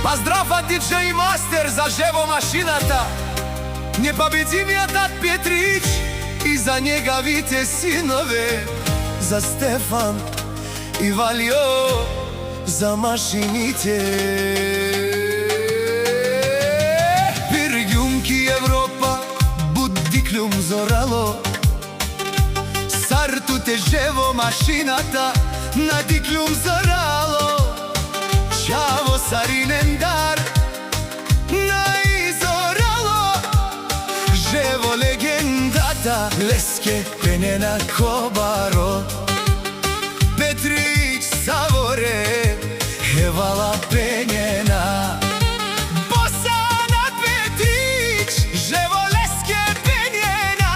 Па здрава диджей мастер за живо машината, непобедимиот тат Петрич и за неговите синове, за Стефан и Валио, за машините. Пиргјумки Европа, будиклум зорало, сарту те живо машината, на диклум зорало. Чаво саринен дар, на изорало, живо легендата, Леске Пенена Кобаро, Петрич Саворе, Евала Пенена. Босана Петрич, живо Леске Пенена.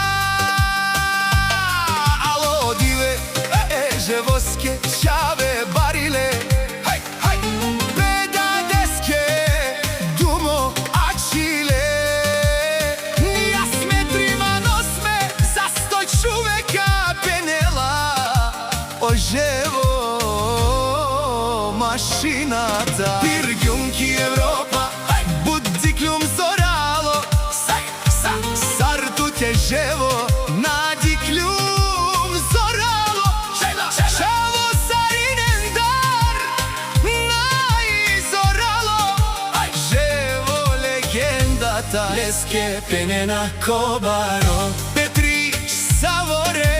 Ало диве, живоске, чаве бариле, живо машината. Пиргјумки Европа, будиклум зорало, сарту те живо, на диклум зорало. Чаво саринен дар, на изорало, живо легендата, Леске Пенена Кобаро, Петрич Саворе.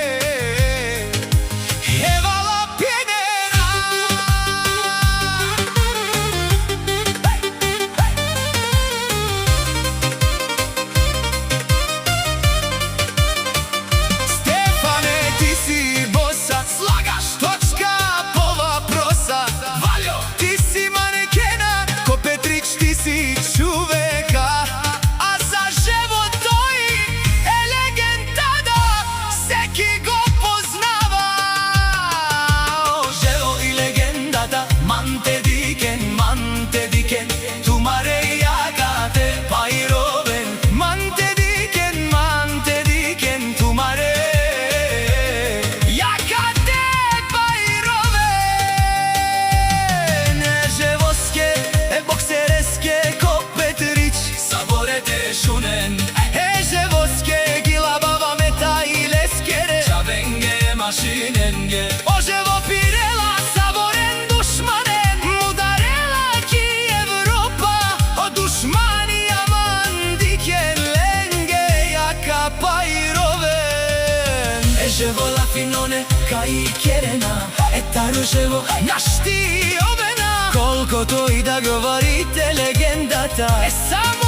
Ожево пирела, саворен душманен, мударела ки Европа, о душмани аман дикен ленге јака пайровен. Ежево ла финоне, кај керена, етару живо, нашти овена. Колкото и да говорите легендата, сам